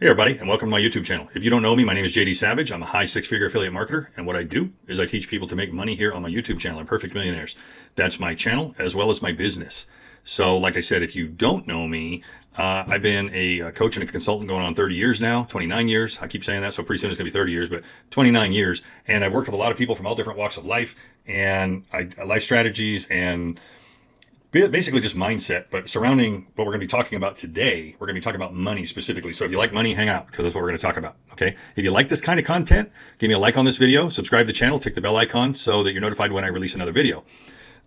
Hey everybody, and welcome to my YouTube channel. If you don't know me, my name is JD Savage. I'm a high six-figure affiliate marketer, and what I do is I teach people to make money here on my YouTube channel, Imperfect Millionaires. That's my channel as well as my business. So like I said, if you don't know me, I've been a coach and a consultant going on 30 years now, 29 years. I keep saying that, so pretty soon it's going to be 30 years, but 29 years. And I've worked with a lot of people from all different walks of life and life strategies and basically just mindset, but surrounding what we're going to be talking about today, we're going to be talking about money specifically. So if you like money, hang out, because that's what we're going to talk about. Okay. If you like this kind of content, give me a like on this video, subscribe to the channel, tick the bell icon so that you're notified when I release another video.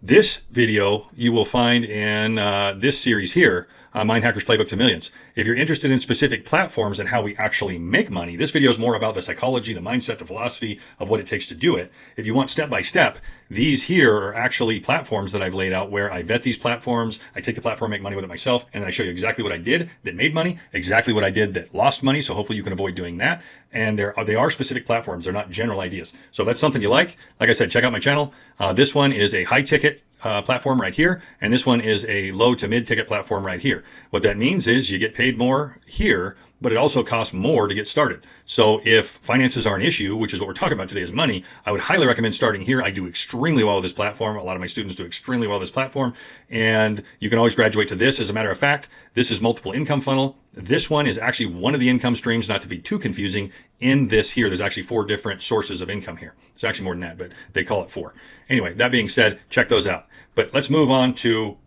This video you will find in this series here, Mind Hacker's Playbook to Millions. If you're interested in specific platforms and how we actually make money, this video is more about the psychology, the mindset, the philosophy of what it takes to do it. If you want step by step, these here are actually platforms that I've laid out where I vet these platforms, I take the platform, make money with it myself, and then I show you exactly what I did that made money, exactly what I did that lost money, so hopefully you can avoid doing that. And they are specific platforms, they're not general ideas. So if that's something you like I said, check out my channel. This one is a high ticket platform right here, and this one is a low to mid ticket platform right here. What that means is you get paid more here, but it also costs more to get started. So if finances are an issue, which is what we're talking about today is money, I would highly recommend starting here. I do extremely well with this platform. A lot of my students do extremely well with this platform, and you can always graduate to this. As a matter of fact, this is multiple income funnel. This one is actually one of the income streams, not to be too confusing. In this here, there's actually 4 different sources of income here. There's actually more than that, but they call it 4. Anyway, that being said, check those out. But let's move on to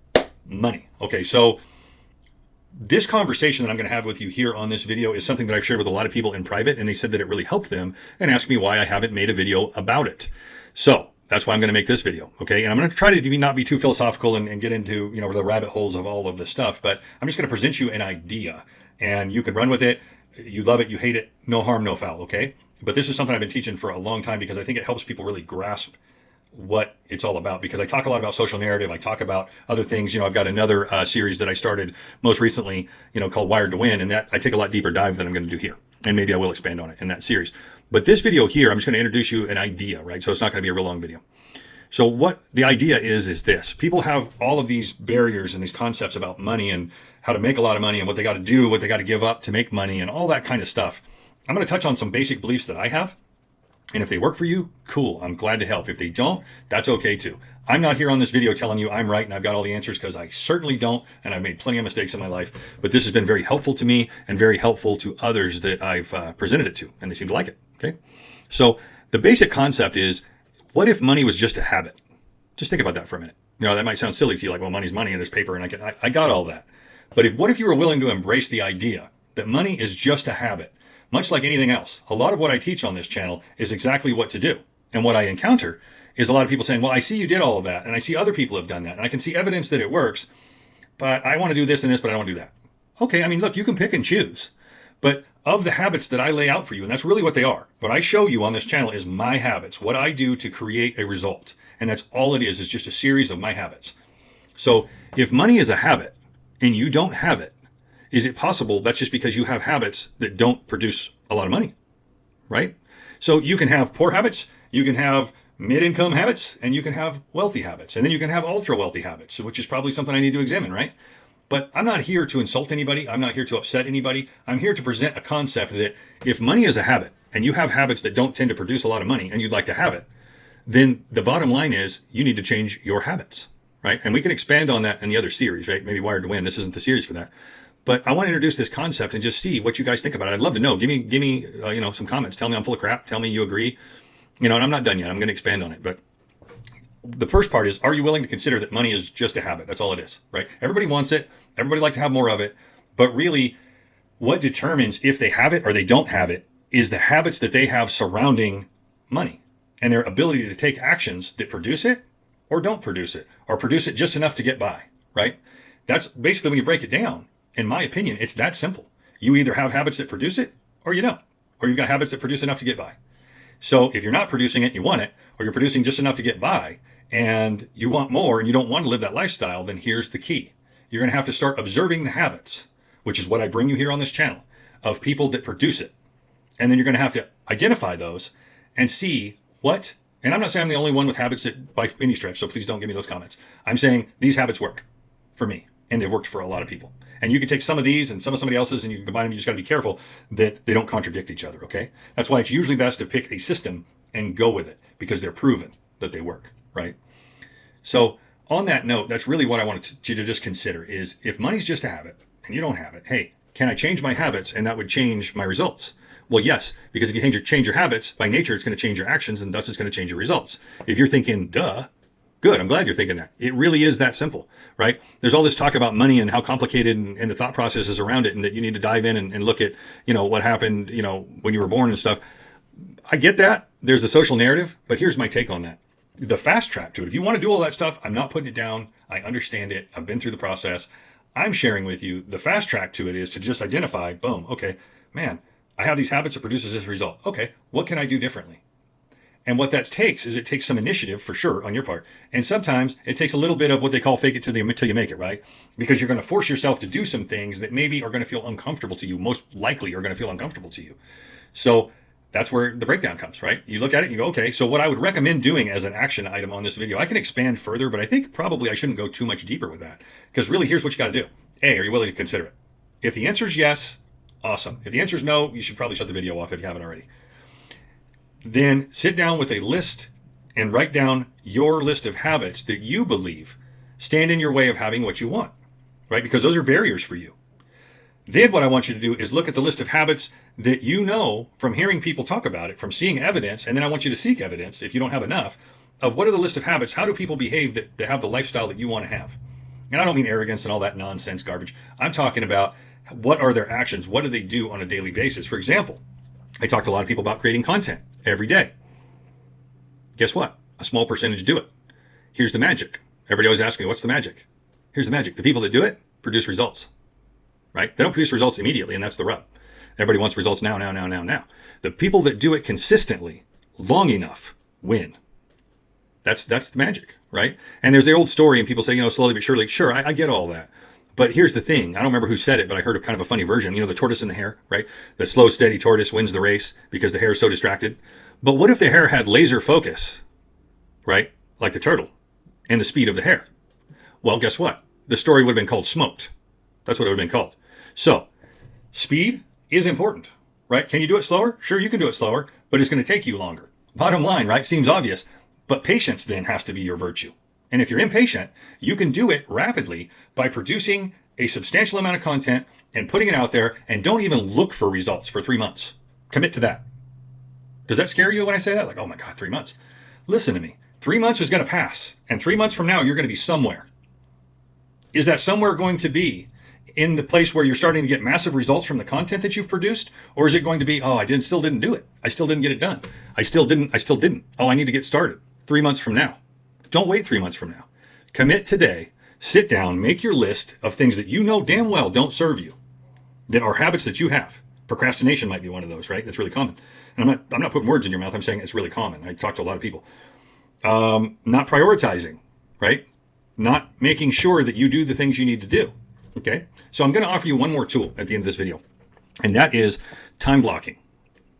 money. Okay, so this conversation that I'm going to have with you here on this video is something that I've shared with a lot of people in private, and they said that it really helped them and asked me why I haven't made a video about it. So that's why I'm going to make this video. Okay. And I'm going to try to not be too philosophical and get into, the rabbit holes of all of this stuff, but I'm just going to present you an idea and you can run with it. You love it, you hate it, no harm, no foul. Okay. But this is something I've been teaching for a long time because I think it helps people really grasp what it's all about, because I talk a lot about social narrative. I talk about other things. I've got another series that I started most recently, called Wired to Win. And that I take a lot deeper dive than I'm going to do here. And maybe I will expand on it in that series. But this video here, I'm just going to introduce you an idea, right? So it's not going to be a real long video. So what the idea is this. People have all of these barriers and these concepts about money and how to make a lot of money and what they got to do, what they got to give up to make money and all that kind of stuff. I'm going to touch on some basic beliefs that I have. And if they work for you, cool, I'm glad to help. If they don't, that's okay too. I'm not here on this video telling you I'm right and I've got all the answers, because I certainly don't, and I've made plenty of mistakes in my life, but this has been very helpful to me and very helpful to others that I've presented it to, and they seem to like it, okay? So the basic concept is, what if money was just a habit? Just think about that for a minute. That might sound silly to you, like, well, money's money in this paper, and I got all that. But what if you were willing to embrace the idea that money is just a habit? Much like anything else, a lot of what I teach on this channel is exactly what to do. And what I encounter is a lot of people saying, well, I see you did all of that, and I see other people have done that, and I can see evidence that it works, but I want to do this and this, but I don't want to do that. Okay, look, you can pick and choose. But of the habits that I lay out for you, and that's really what they are, what I show you on this channel is my habits, what I do to create a result. And that's all it is just a series of my habits. So if money is a habit and you don't have it, is it possible that's just because you have habits that don't produce a lot of money, right? So you can have poor habits, you can have mid-income habits, and you can have wealthy habits. And then you can have ultra-wealthy habits, which is probably something I need to examine, right? But I'm not here to insult anybody. I'm not here to upset anybody. I'm here to present a concept that if money is a habit, and you have habits that don't tend to produce a lot of money, and you'd like to have it, then the bottom line is you need to change your habits, right? And we can expand on that in the other series, right? Maybe Wired to Win. This isn't the series for that. But I want to introduce this concept and just see what you guys think about it. I'd love to know. Give me, some comments. Tell me I'm full of crap. Tell me you agree. And I'm not done yet. I'm going to expand on it. But the first part is, are you willing to consider that money is just a habit? That's all it is, right? Everybody wants it. Everybody like to have more of it. But really, what determines if they have it or they don't have it is the habits that they have surrounding money and their ability to take actions that produce it or don't produce it, or produce it just enough to get by, right? That's basically, when you break it down, in my opinion, it's that simple. You either have habits that produce it or you don't, or you've got habits that produce enough to get by. So if you're not producing it, you want it, or you're producing just enough to get by and you want more and you don't want to live that lifestyle, then here's the key. You're going to have to start observing the habits, which is what I bring you here on this channel, of people that produce it. And then you're going to have to identify those and see what, and I'm not saying I'm the only one with habits that by any stretch, so please don't give me those comments. I'm saying these habits work for me, and they've worked for a lot of people. And you can take some of these and some of somebody else's and you can combine them. You just got to be careful that they don't contradict each other, okay? That's why it's usually best to pick a system and go with it because they're proven that they work, right? So on that note, that's really what I wanted you to just consider is if money's just a habit and you don't have it, hey, can I change my habits and that would change my results? Well, yes, because if you change your habits, by nature, it's going to change your actions and thus it's going to change your results. If you're thinking, duh, good, I'm glad you're thinking that. It really is that simple, right? There's all this talk about money and how complicated and the thought processes around it and that you need to dive in and look at, what happened, when you were born and stuff. I get that. There's a social narrative, but here's my take on that. The fast track to it, if you want to do all that stuff, I'm not putting it down. I understand it. I've been through the process. I'm sharing with you the fast track to it is to just identify, boom, okay, man, I have these habits that produces this result. Okay, what can I do differently? And what that takes is it takes some initiative for sure on your part. And sometimes it takes a little bit of what they call fake it till you make it, right? Because you're going to force yourself to do some things that maybe are going to feel uncomfortable to you, most likely are going to feel uncomfortable to you. So that's where the breakdown comes, right? You look at it and you go, okay, so what I would recommend doing as an action item on this video, I can expand further, but I think probably I shouldn't go too much deeper with that. Because really, here's what you got to do. A, are you willing to consider it? If the answer is yes, awesome. If the answer is no, you should probably shut the video off if you haven't already. Then sit down with a list and write down your list of habits that you believe stand in your way of having what you want, right? Because those are barriers for you. Then what I want you to do is look at the list of habits that you know from hearing people talk about it, from seeing evidence, and then I want you to seek evidence, if you don't have enough, of what are the list of habits, how do people behave that have the lifestyle that you want to have? And I don't mean arrogance and all that nonsense garbage. I'm talking about what are their actions? What do they do on a daily basis? For example, I talk to a lot of people about creating content every day. Guess what? A small percentage do it. Here's the magic. Everybody always asks me, what's the magic? Here's the magic. The people that do it produce results. Right? They don't produce results immediately, and that's the rub. Everybody wants results now. The people that do it consistently, long enough, win. That's the magic, right? And there's the old story, and people say, slowly but surely. Sure, I get all that. But here's the thing. I don't remember who said it, but I heard of kind of a funny version. The tortoise and the hare, right? The slow, steady tortoise wins the race because the hare is so distracted. But what if the hare had laser focus, right? Like the turtle, and the speed of the hare? Well, guess what? The story would have been called Smoked. That's what it would have been called. So, speed is important, right? Can you do it slower? Sure, you can do it slower, but it's going to take you longer. Bottom line, right? Seems obvious, but patience then has to be your virtue. And if you're impatient, you can do it rapidly by producing a substantial amount of content and putting it out there, and don't even look for results for 3 months. Commit to that. Does that scare you when I say that? Like, oh my God, 3 months. Listen to me. 3 months is going to pass, and 3 months from now, you're going to be somewhere. Is that somewhere going to be in the place where you're starting to get massive results from the content that you've produced? Or is it going to be, oh, still didn't do it. I still didn't get it done. I still didn't. Oh, I need to get started 3 months from now. Don't wait 3 months from now. Commit today. Sit down, make your list of things that you know damn well don't serve you, that are habits that you have. Procrastination might be one of those, right? That's really common. And I'm not putting words in your mouth. I'm saying it's really common. I talk to a lot of people. Not prioritizing, right? Not making sure that you do the things you need to do. Okay, so I'm going to offer you one more tool at the end of this video, and that is time blocking.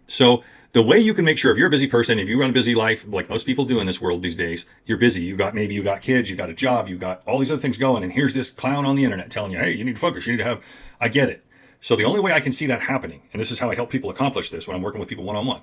So the way you can make sure, if you're a busy person, if you run a busy life, like most people do in this world these days, you're busy. Maybe you got kids, you got a job, you got all these other things going, and here's this clown on the internet telling you, hey, you need to focus, you need to have, I get it. So the only way I can see that happening, and this is how I help people accomplish this when I'm working with people one-on-one,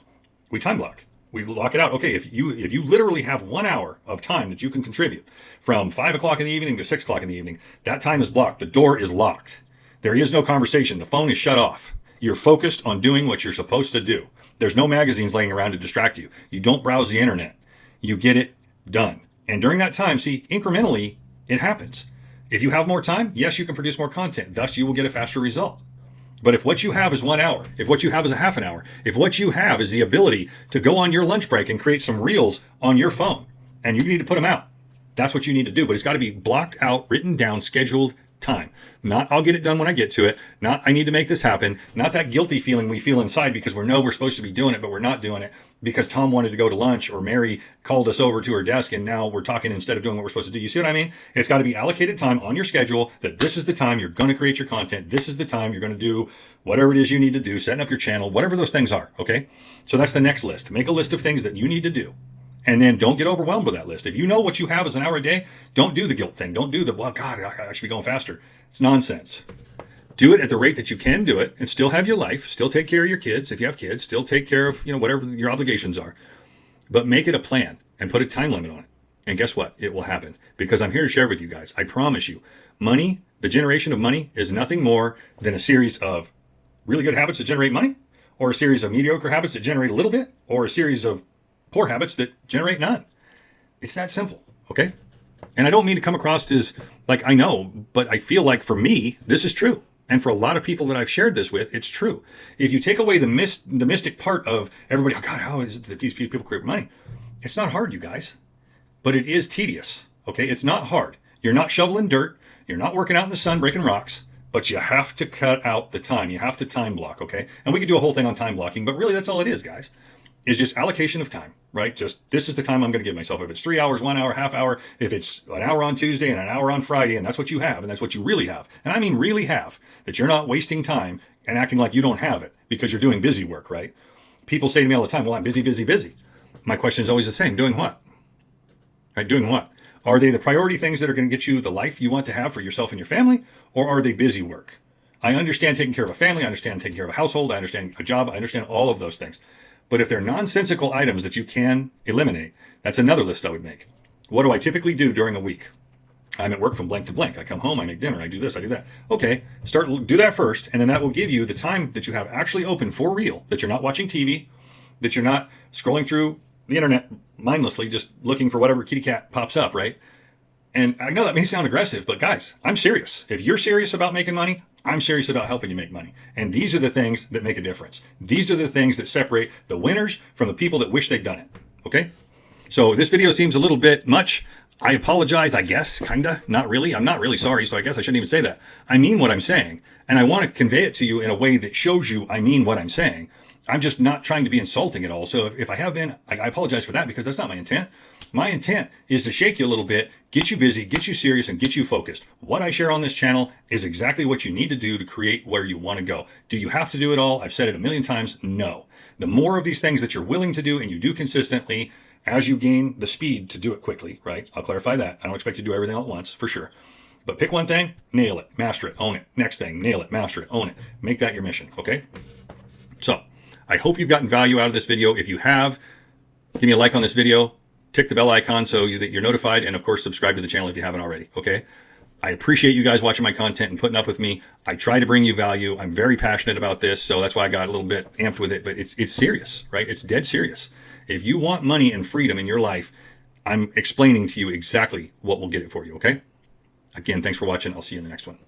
we time block. We lock it out. Okay, if you literally have 1 hour of time that you can contribute from 5 o'clock in the evening to 6 o'clock in the evening, that time is blocked. The door is locked. There is no conversation. The phone is shut off. You're focused on doing what you're supposed to do. There's no magazines laying around to distract you. You don't browse the internet. You get it done. And during that time, see, incrementally, it happens. If you have more time, yes, you can produce more content. Thus, you will get a faster result. But if what you have is 1 hour, if what you have is a half an hour, if what you have is the ability to go on your lunch break and create some reels on your phone, and you need to put them out, that's what you need to do. But it's got to be blocked out, written down, scheduled time. Not I'll get it done when I get to it. Not I need to make this happen. Not that guilty feeling we feel inside because we're supposed to be doing it, but we're not doing it because Tom wanted to go to lunch or Mary called us over to her desk and now we're talking instead of doing what we're supposed to do. You see what I mean? It's got to be allocated time on your schedule that this is the time you're going to create your content. This is the time you're going to do whatever it is you need to do, setting up your channel, whatever those things are. Okay. So that's the next list. Make a list of things that you need to do. And then don't get overwhelmed with that list. If you know what you have is an hour a day, don't do the guilt thing. Don't do the, well, God, I should be going faster. It's nonsense. Do it at the rate that you can do it and still have your life, still take care of your kids. If you have kids, still take care of, whatever your obligations are, but make it a plan and put a time limit on it. And guess what? It will happen, because I'm here to share with you guys. I promise you, money, the generation of money, is nothing more than a series of really good habits that generate money, or a series of mediocre habits that generate a little bit, or a series of poor habits that generate none. It's that simple, okay? And I don't mean to come across as like I know, but I feel like for me, this is true. And for a lot of people that I've shared this with, it's true. If you take away the mystic part of everybody, oh God, how is it that these people create money? It's not hard, you guys, but it is tedious, okay? It's not hard. You're not shoveling dirt. You're not working out in the sun, breaking rocks, but you have to cut out the time. You have to time block, okay? And we could do a whole thing on time blocking, but really that's all it is, guys. Is just allocation of time, right? Just this is the time I'm going to give myself. If it's 3 hours, 1 hour, half hour, if it's an hour on Tuesday and an hour on Friday, and that's what you have, and that's what you really have. And I mean really have, that you're not wasting time and acting like you don't have it because you're doing busy work, right? People say to me all the time, well, I'm busy, busy, busy. My question is always the same. Doing what? Right? Doing what? Are they the priority things that are going to get you the life you want to have for yourself and your family, or are they busy work? I understand taking care of a family. I understand taking care of a household. I understand a job. I understand all of those things. But if they're nonsensical items that you can eliminate, that's another list I would make. What do I typically do during a week? I'm at work from blank to blank. I come home, I make dinner, I do this, I do that. Okay, do that first, and then that will give you the time that you have actually open for real, that you're not watching TV, that you're not scrolling through the internet mindlessly, just looking for whatever kitty cat pops up, right? And I know that may sound aggressive, but guys, I'm serious. If you're serious about making money, I'm serious about helping you make money. And these are the things that make a difference. These are the things that separate the winners from the people that wish they'd done it. Okay? So this video seems a little bit much. I apologize, I guess, kinda. Not really. I'm not really sorry, so I guess I shouldn't even say that. I mean what I'm saying. And I want to convey it to you in a way that shows you I mean what I'm saying. I'm just not trying to be insulting at all. So if I have been, I apologize for that, because that's not my intent. My intent is to shake you a little bit, get you busy, get you serious, and get you focused. What I share on this channel is exactly what you need to do to create where you want to go. Do you have to do it all? I've said it a million times. No. The more of these things that you're willing to do and you do consistently, as you gain the speed to do it quickly, right? I'll clarify that. I don't expect you to do everything all at once, for sure. But pick one thing, nail it, master it, own it. Next thing, nail it, master it, own it. Make that your mission, okay? So I hope you've gotten value out of this video. If you have, give me a like on this video. Tick the bell icon so that you're notified, and of course subscribe to the channel if you haven't already, okay? I appreciate you guys watching my content and putting up with me. I try to bring you value. I'm very passionate about this, so that's why I got a little bit amped with it, but it's serious, right? It's dead serious. If you want money and freedom in your life, I'm explaining to you exactly what will get it for you, okay? Again, thanks for watching. I'll see you in the next one.